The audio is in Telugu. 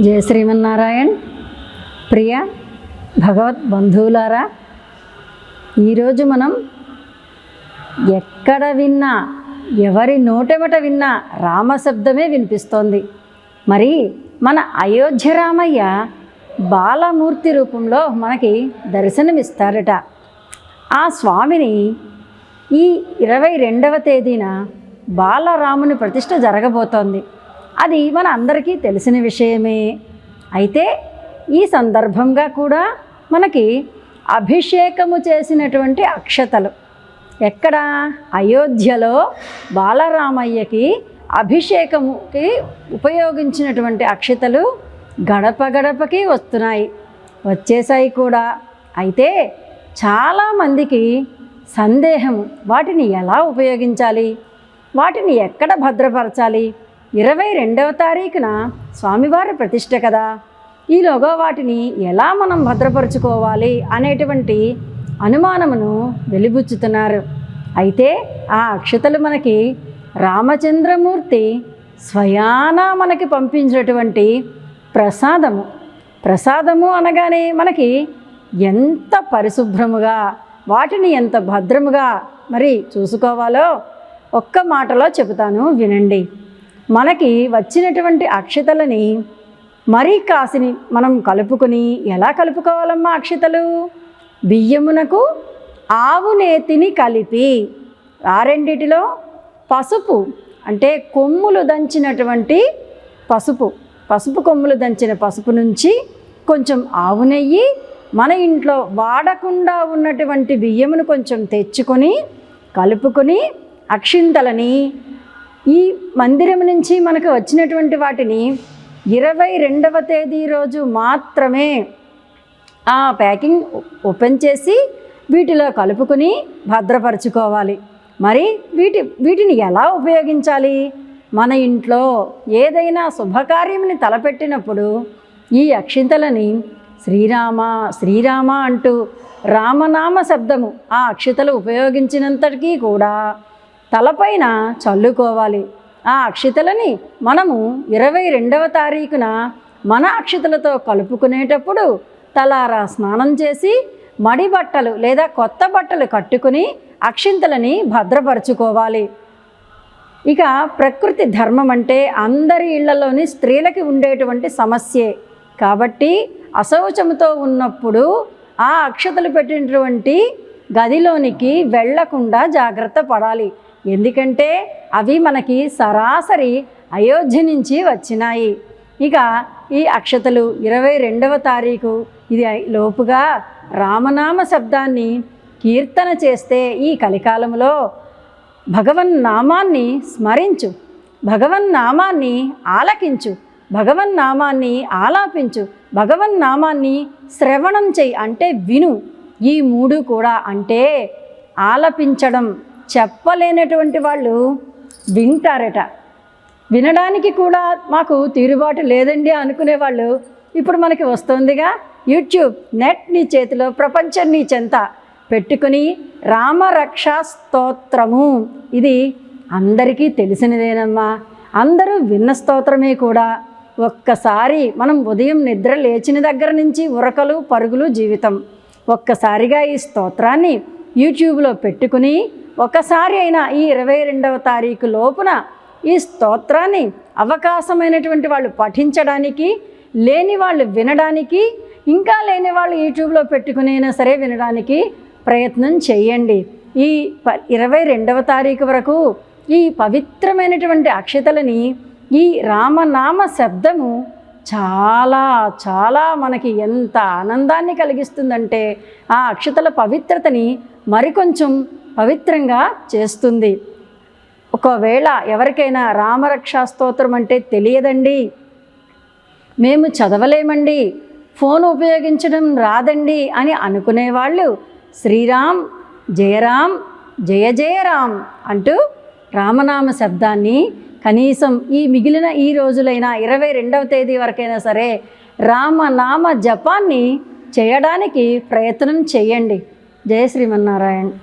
జయ శ్రీమన్నారాయణ్. ప్రియ భగవద్ బంధువులారా, ఈరోజు మనం ఎక్కడ విన్నా, ఎవరి నోటెమట విన్నా రామశబ్దమే వినిపిస్తోంది. మరి మన అయోధ్య రామయ్య బాలమూర్తి రూపంలో మనకి దర్శనమిస్తారట. ఆ స్వామిని ఈ 22వ తేదీన బాలరాముని ప్రతిష్ఠ జరగబోతోంది. అది మన అందరికీ తెలిసిన విషయమే. అయితే ఈ సందర్భంగా కూడా మనకి అభిషేకము చేసినటువంటి అక్షతలు ఎక్కడ, అయోధ్యలో బాలరామయ్యకి అభిషేకముకి ఉపయోగించినటువంటి అక్షతలు గడప గడపకి వస్తున్నాయి, వచ్చేసాయి కూడా. అయితే చాలామందికి సందేహం, వాటిని ఎలా ఉపయోగించాలి, వాటిని ఎక్కడ భద్రపరచాలి, 22వ తారీఖున స్వామివారి ప్రతిష్ఠ కదా, ఈలోగా వాటిని ఎలా మనం భద్రపరుచుకోవాలి అనేటువంటి అనుమానమును వెలిబుచ్చుతున్నారు. అయితే ఆ అక్షతలు మనకి రామచంద్రమూర్తి స్వయానా మనకి పంపించినటువంటి ప్రసాదము అనగానే మనకి ఎంత పరిశుభ్రముగా, వాటిని ఎంత భద్రముగా మరి చూసుకోవాలో ఒక్క మాటలో చెబుతాను, వినండి. మనకి వచ్చినటువంటి అక్షతలని మరీ కాసిని మనం కలుపుకొని, ఎలా కలుపుకోవాలమ్మా అక్షతలు? బియ్యమునకు ఆవు నేతిని కలిపి, ఆ రెండిటిలో పసుపు అంటే కొమ్ములు దంచినటువంటి పసుపు కొమ్ములు దంచిన పసుపు నుంచి కొంచెం ఆవు నెయ్యి, మన ఇంట్లో వాడకుండా ఉన్నటువంటి బియ్యమును కొంచెం తెచ్చుకొని కలుపుకొని అక్షింతలని ఈ మందిరం నుంచి మనకు వచ్చినటువంటి వాటిని 22వ తేదీ రోజు మాత్రమే ఆ ప్యాకింగ్ ఓపెన్ చేసి వీటిలో కలుపుకొని భద్రపరచుకోవాలి. మరి వీటిని ఎలా ఉపయోగించాలి? మన ఇంట్లో ఏదైనా శుభకార్యంని తలపెట్టినప్పుడు ఈ అక్షింతలని శ్రీరామ శ్రీరామ అంటూ రామనామ శబ్దము ఆ అక్షితలు ఉపయోగించినంతటికీ కూడా తలపైన చల్లుకోవాలి. ఆ అక్షితలని మనము 22వ తారీఖున మన అక్షితలతో కలుపుకునేటప్పుడు తలారా స్నానం చేసి మడి బట్టలు లేదా కొత్త బట్టలు కట్టుకుని అక్షింతలని భద్రపరచుకోవాలి. ఇక ప్రకృతి ధర్మం అంటే అందరి ఇళ్లలోని స్త్రీలకి ఉండేటువంటి సమస్యే కాబట్టి అశౌచముతో ఉన్నప్పుడు ఆ అక్షతలు పెట్టినటువంటి గదిలోనికి వెళ్లకుండా జాగ్రత్త పడాలి. ఎందుకంటే అవి మనకి సరాసరి అయోధ్య నుంచి వచ్చినాయి. ఇక ఈ అక్షతలు 22వ తారీఖు ఇది లోపుగా రామనామ శబ్దాన్ని కీర్తన చేస్తే ఈ కలికాలంలో భగవన్నామాన్ని స్మరించు, భగవన్నామాన్ని ఆలకించు, భగవన్నామాన్ని ఆలాపించు, భగవన్నామాన్ని శ్రవణం చెయ్యి అంటే విను. ఈ మూడు కూడా అంటే ఆలపించడం, చెప్పలేనటువంటి వాళ్ళు వింటారట. వినడానికి కూడా మాకు తీరుబాటు లేదండి అనుకునే వాళ్ళు ఇప్పుడు మనకి వస్తుందిగా యూట్యూబ్, నెట్ నీ చేతిలో, ప్రపంచం నీ చెంత పెట్టుకుని రామరక్షా స్తోత్రము, ఇది అందరికీ తెలిసినదేనమ్మా, అందరూ విన్న స్తోత్రమే కూడా. ఒక్కసారి మనం ఉదయం నిద్ర లేచిన దగ్గర నుంచి ఉరకలు పరుగులు జీవితం, ఒక్కసారిగా ఈ స్తోత్రాన్ని యూట్యూబ్లో పెట్టుకుని ఒకసారి అయినా ఈ 22వ తారీఖు లోపున ఈ స్తోత్రాన్ని అవకాశమైనటువంటి వాళ్ళు పఠించడానికి, లేని వాళ్ళు వినడానికి, ఇంకా లేని వాళ్ళు యూట్యూబ్లో పెట్టుకునైనా సరే వినడానికి ప్రయత్నం చేయండి. ఈ 22వ తారీఖు వరకు ఈ పవిత్రమైనటువంటి అక్షతలని, ఈ రామనామ శబ్దము చాలా చాలా మనకి ఎంత ఆనందాన్ని కలిగిస్తుందంటే ఆ అక్షతల పవిత్రతని మరికొంచెం పవిత్రంగా చేస్తుంది. ఒకవేళ ఎవరికైనా రామరక్షా స్తోత్రం అంటే తెలియదండి, మేము చదవలేమండి, ఫోన్ ఉపయోగించడం రాదండి అని అనుకునేవాళ్ళు శ్రీరామ్ జయరామ్ జయ జయరామ్ అంటూ రామనామ శబ్దాన్ని కనీసం ఈ మిగిలిన ఈ రోజులైనా 22వ తేదీ వరకైనా సరే రామనామ జపాన్ని చేయడానికి ప్రయత్నం చేయండి. జయ శ్రీమన్నారాయణ.